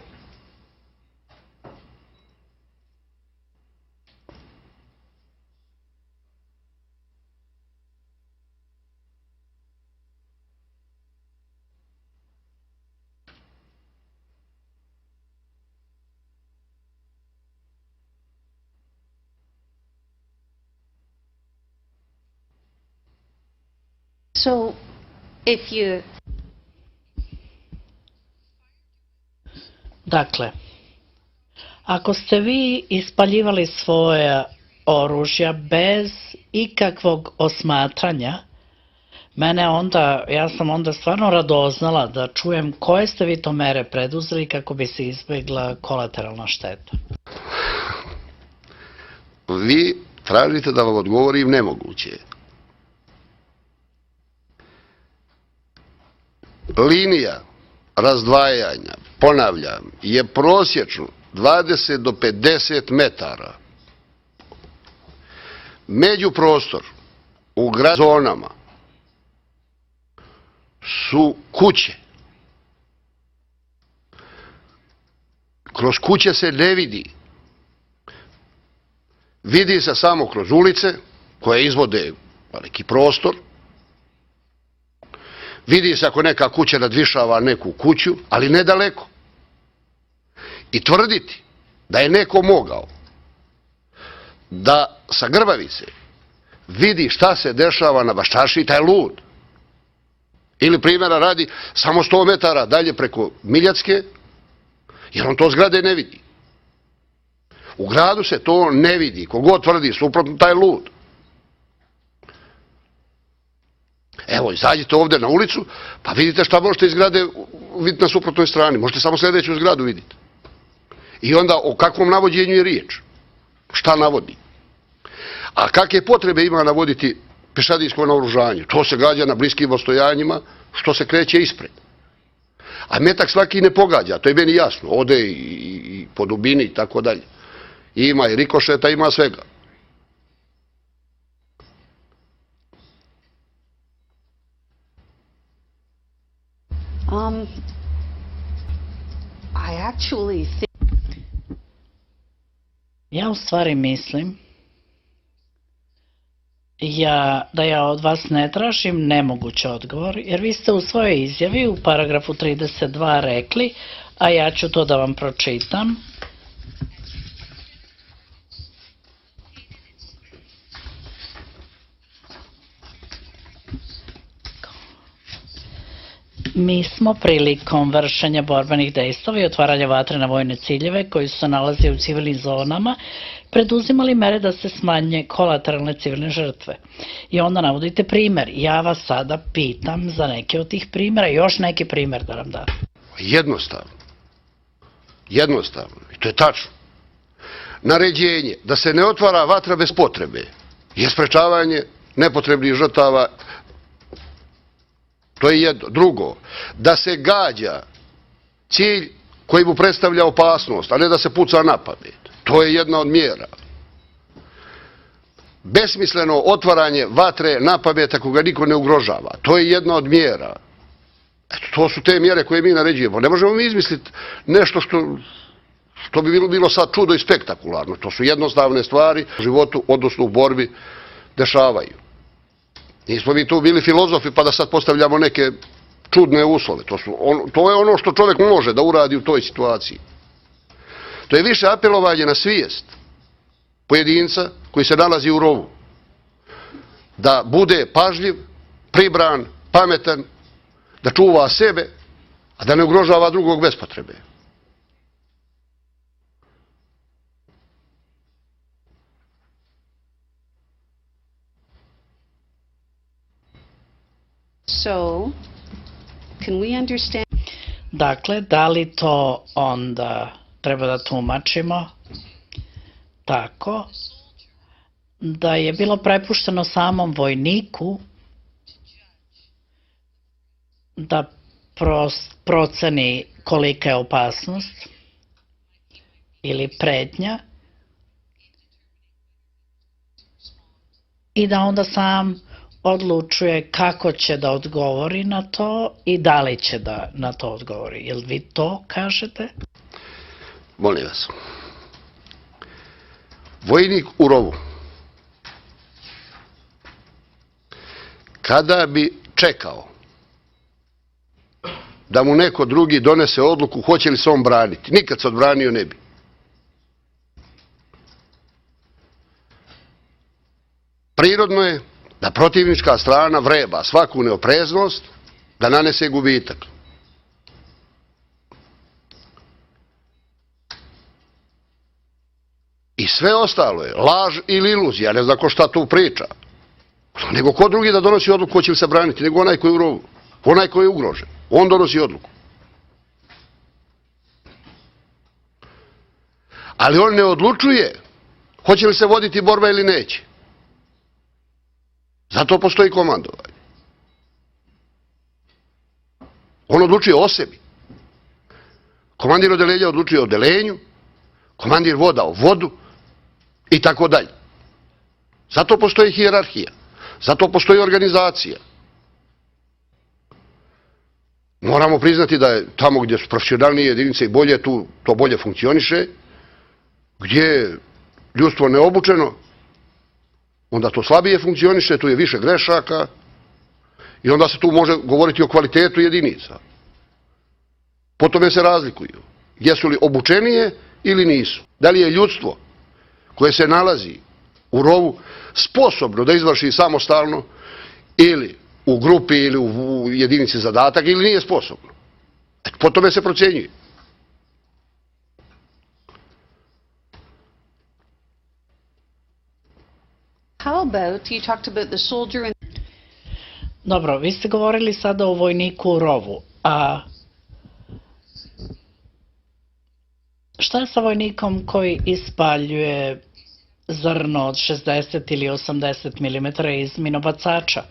So if you Dakle, ako ste vi ispaljivali svoje oružja bez ikakvog osmatranja, ja sam onda stvarno radoznala da čujem koje ste vi to mere preduzeli kako bi se izbjegla kolateralna šteta. Vi tražite da vam odgovorim nemoguće. Linija razdvajanja, ponavljam, je prosječno 20 do 50 metara. Međuprostor u zonama su kuće. Kroz kuće se ne vidi. Vidi se samo kroz ulice koje izvode veliki prostor. Vidi se ako neka kuća nadvišava neku kuću, ali ne daleko. I tvrditi da je neko mogao da sa Grbavice vidi šta se dešava na Baščaši, taj je lud. Ili primjera radi samo 100 metara dalje preko Miljacke, jer on to zgrade ne vidi. U gradu se to ne vidi. Kogod tvrdi suprotno, taj je lud. Evo, izađite ovde na ulicu, pa vidite šta možete iz zgrade vidjeti na suprotnoj strani. Možete samo sljedeću zgradu vidjeti. I onda o kakvom navođenju je riječ? Šta navodi? A kakve potrebe ima navoditi pešadijsko naoružanje? To se gađa na bliskim ostojanjima, što se kreće ispred. A metak svaki ne pogađa, to je meni jasno. Ode i po dubini i tako dalje. Ima i rikošeta, ima svega. I actually think Ja u stvari mislim da ja od vas ne tražim nemogući odgovor, jer vi ste u svojoj izjavi u paragrafu 32 rekli, a ja ću to da vam pročitam. Mi smo prilikom vršenja borbenih dejstava i otvaranja vatre na vojne ciljeve koji su se nalazi u civilnim zonama preduzimali mere da se smanje kolateralne civilne žrtve. I onda navodite primer. Ja vas sada pitam za neke od tih primjera, još neki primjer da nam date. Jednostavno. Jednostavno. I to je tačno. Naređenje da se ne otvara vatra bez potrebe je sprečavanje nepotrebnih žrtava. To je jedno. Drugo, da se gađa cilj koji mu predstavlja opasnost, a ne da se puca na pamet. To je jedna od mjera. Besmisleno otvaranje vatre na pamet ako ga niko ne ugrožava. To je jedna od mjera. Eto, to su te mjere koje mi naređujemo. Ne možemo mi izmisliti nešto što bi bilo sad čudo i spektakularno. To su jednostavne stvari u životu, odnosno u borbi, dešavaju. Nismo mi tu bili filozofi pa da sad postavljamo neke čudne uslove. To je ono što čovjek može da uradi u toj situaciji. To je više apelovanje na svijest pojedinca koji se nalazi u rovu. Da bude pažljiv, pribran, pametan, da čuva sebe, a da ne ugrožava drugog bez potrebe. so. Can we understand? Dakle, da li to onda treba da tumačimo tako da je bilo prepušteno samom vojniku da proceni kolika je opasnost ili pretnja i da onda sam odlučuje kako će da odgovori na to i da li će da na to odgovori. Jel vi to kažete? Molim vas. Vojnik u rovu, kada bi čekao da mu neko drugi donese odluku hoće li se on braniti, nikad se odbranio ne bi. Prirodno je da protivnička strana vreba svaku neopreznost da nanese gubitak. I sve ostalo je laž ili iluzija, ne znam ko šta tu priča. Nego ko drugi da donosi odluku ko će li se braniti, nego onaj koji je u rovu, onaj koji je ugrožen. On donosi odluku. Ali on ne odlučuje hoće li se voditi borba ili neće. Zato postoji komandovanje. On odlučuje o sebi. Komandir odeljenja odlučuje o odeljenju, komandir voda o vodu i tako dalje. Zato postoji hijerarhija. Zato postoji organizacija. Moramo priznati da je tamo gdje su profesionalnije jedinice i bolje, to bolje funkcioniše, gdje je ljudstvo neobučeno, onda to slabije funkcioniše, tu je više grešaka i onda se tu može govoriti o kvalitetu jedinica. Po tome se razlikuju. Jesu li obučenije ili nisu? Da li je ljudstvo koje se nalazi u rovu sposobno da izvrši samostalno ili u grupi ili u jedinici zadatak ili nije sposobno? Po tome se procjenjuje. How about, you talked about the soldier and Dobro, vi ste govorili sada o vojniku u rovu, a šta je sa vojnikom koji ispaljuje zrno od 60 ili 80 mm iz minobacača?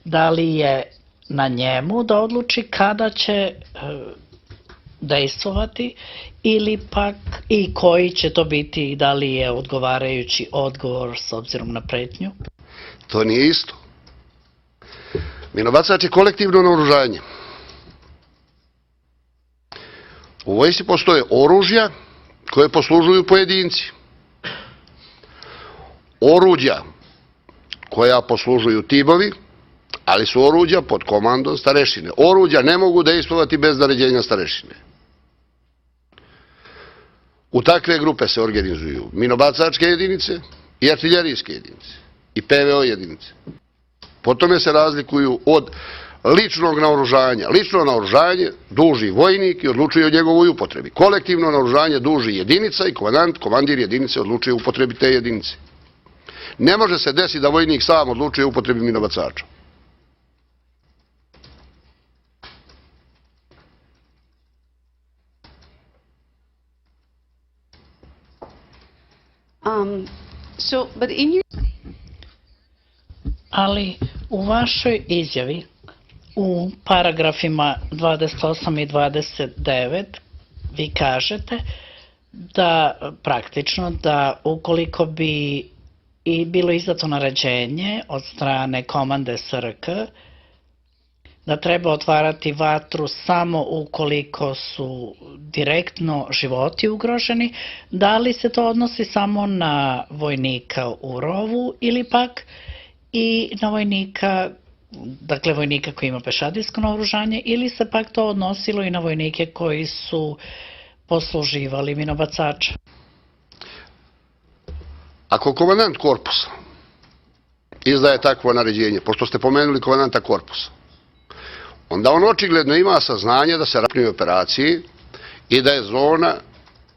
Da li je na njemu da odluči kada će dejstvovati ili pak i koji će to biti i da li je odgovarajući odgovor s obzirom na pretnju? To nije isto. Minobacač je kolektivno naoružanje. U vojsci postoje oružja koje poslužuju pojedinci. Oruđa koja poslužuju timovi, ali su oruđa pod komandom starešine. Oruđa ne mogu dejstvovati bez naređenja starešine. U takve grupe se organizuju minobacačke jedinice i artiljerijske jedinice i PVO jedinice. Po tome se razlikuju od ličnog naoružanja. Lično naoružanje duži vojnik i odlučuje o njegovoj upotrebi. Kolektivno naoružanje duži jedinica i komandir jedinice odlučuje o upotrebi te jedinice. Ne može se desiti da vojnik sam odlučuje o upotrebi minobacača. but in your Ali u vašoj izjavi u paragrafima 28 i 29 vi kažete da praktično da ukoliko bi i bilo izdato naređenje od strane komande SRK da treba otvarati vatru samo ukoliko su direktno životi ugroženi, da li se to odnosi samo na vojnika u rovu ili pak i na vojnika, dakle vojnika koji ima pešadijsko naoružanje, ili se pak to odnosilo i na vojnike koji su posluživali minobacača? Ako komandant korpusa izdaje takvo naređenje, pošto ste pomenuli komandanta korpusa, onda on očigledno ima saznanje da se radi o operaciji i da je zona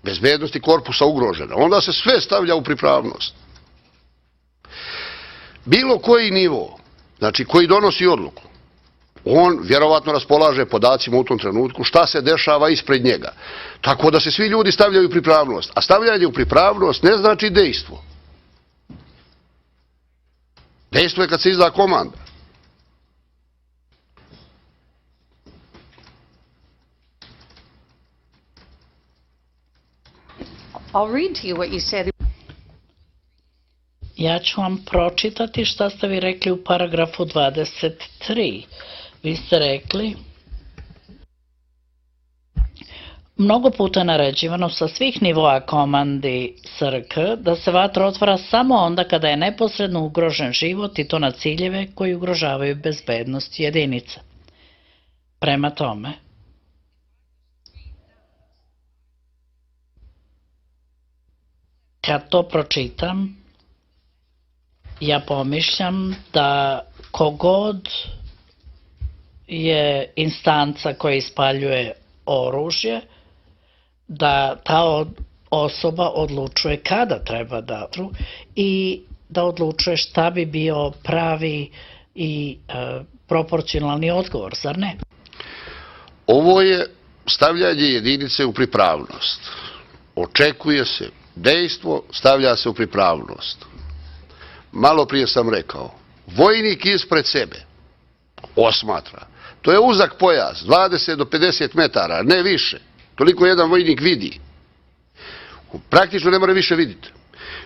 bezbednosti korpusa ugrožena. Onda se sve stavlja u pripravnost. Bilo koji nivo, znači koji donosi odluku, on vjerovatno raspolaže podacima u tom trenutku šta se dešava ispred njega. Tako da se svi ljudi stavljaju u pripravnost. A stavljanje u pripravnost ne znači dejstvo. Dejstvo je kad se izda komanda. I'll read to you what you said. Ja ću vam pročitati šta ste vi rekli u paragrafu 23. Vi ste rekli: mnogo puta je naređivano sa svih nivoa komandi SRK da se vatra otvara samo onda kada je neposredno ugrožen život i to na ciljeve koji ugrožavaju bezbednost jedinice. Prema tome, kad to pročitam, Ja pomišljam da kogod je instanca koja ispaljuje oružje, da ta osoba odlučuje kada treba da i da odlučuje šta bi bio pravi i proporcionalni odgovor, zar ne? Ovo je stavljanje jedinice u pripravnost. Očekuje se dejstvo, stavlja se u pripravnost. Malo prije sam rekao, vojnik ispred sebe osmatra. To je uzak pojas, 20 do 50 metara, ne više. Toliko jedan vojnik vidi. Praktično ne mora više vidjeti.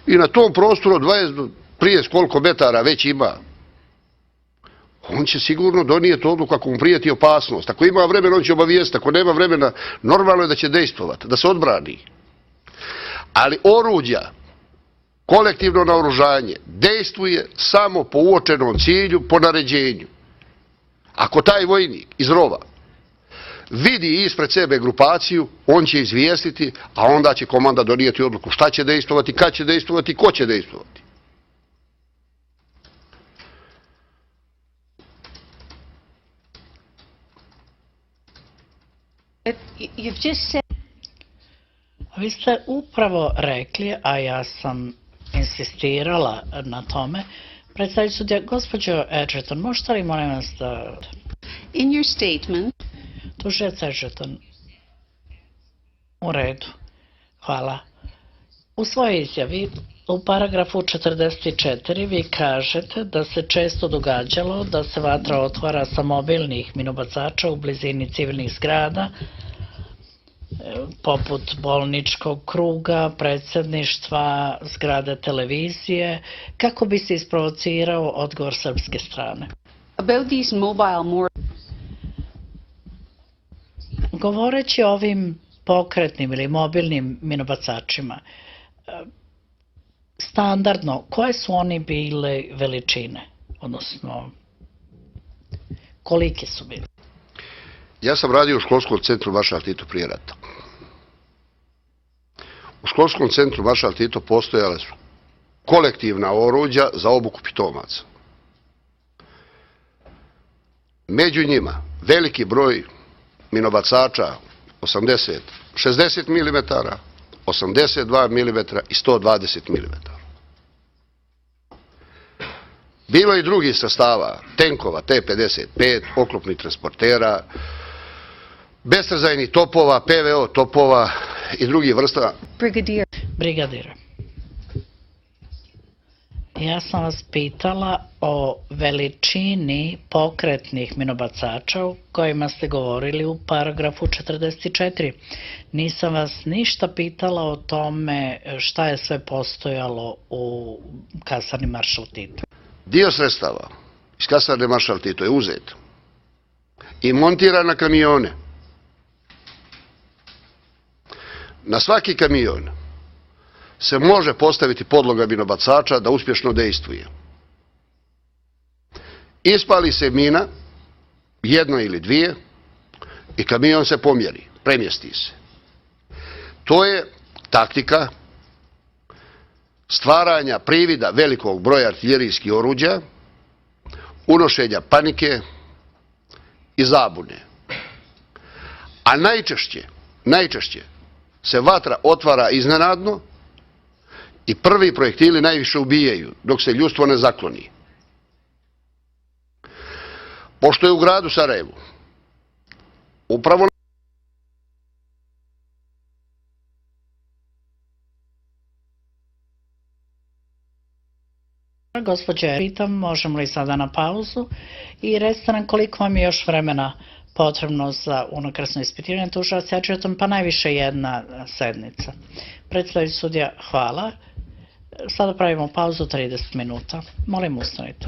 I na tom prostoru od 20 do 30 koliko metara već ima, on će sigurno donijeti odluku ako mu prijeti opasnost. Ako ima vremena, on će obavijestiti. Ako nema vremena, normalno je da će dejstvovati, da se odbrani. Ali oruđa, kolektivno naoružanje, dejstvuje samo po uočenom cilju, po naređenju. Ako taj vojnik iz rova vidi ispred sebe grupaciju, on će izvijestiti, a onda će komanda donijeti odluku šta će dejstvovati, kad će dejstvovati, ko će dejstvovati. Vi ste upravo rekli, a ja sam insistirala na tome, predstavljajući sudija, gospođo Edgerton, možete li molim vas da... In your statement, Tužilac Edgerton, u redu, hvala. U svojoj izjavi, u paragrafu 44, vi kažete da se često događalo da se vatra otvara sa mobilnih minobacača u blizini civilnih zgrada, poput bolničkog kruga, predsjedništva, zgrade televizije, kako bi se isprovocirao odgovor srpske strane. about these mobile Govoreći o ovim pokretnim ili mobilnim minobacačima, standardno, koje su oni bile veličine? Odnosno, kolike su bile? Ja sam radio u školskom centru Maršal Tito prije rata. U školskom centru Maršal Tito postojale su kolektivna oruđa za obuku pitomaca. Među njima veliki broj minobacača 60 mm, 82 mm i 120 mm. Bilo je i drugih sastava, tenkova, T-55, oklopnih transportera, bestrzajnih topova, PVO topova i drugih vrsta. Brigadire. Ja sam vas pitala o veličini pokretnih minobacača o kojima ste govorili u paragrafu 44. Nisam vas ništa pitala o tome šta je sve postojalo u kasarni Maršal Tito. Dio sredstava iz kasarne Maršal Tito je uzet i montiran na kamione. Na svaki kamion se može postaviti podloga minobacača da uspješno dejstvuje. Ispali se mina, jedno ili dvije, i kamion se pomjeri, premjesti se. To je taktika stvaranja privida velikog broja artiljerijskih oruđa, unošenja panike i zabune. A najčešće se vatra otvara iznenadno i prvi projektili najviše ubijaju, dok se ljudstvo ne zakloni. Pošto je u gradu Sarajevu upravo Gospođe, pitam, možemo li sada na pauzu i recite nam koliko vam je još vremena potrebno za unakrsno ispitivanje tužilac Edgerton, pa najviše jedna sednica. Predstavljajući sudija, hvala. Sada pravimo pauzu 30 minuta. Molim, ustanite.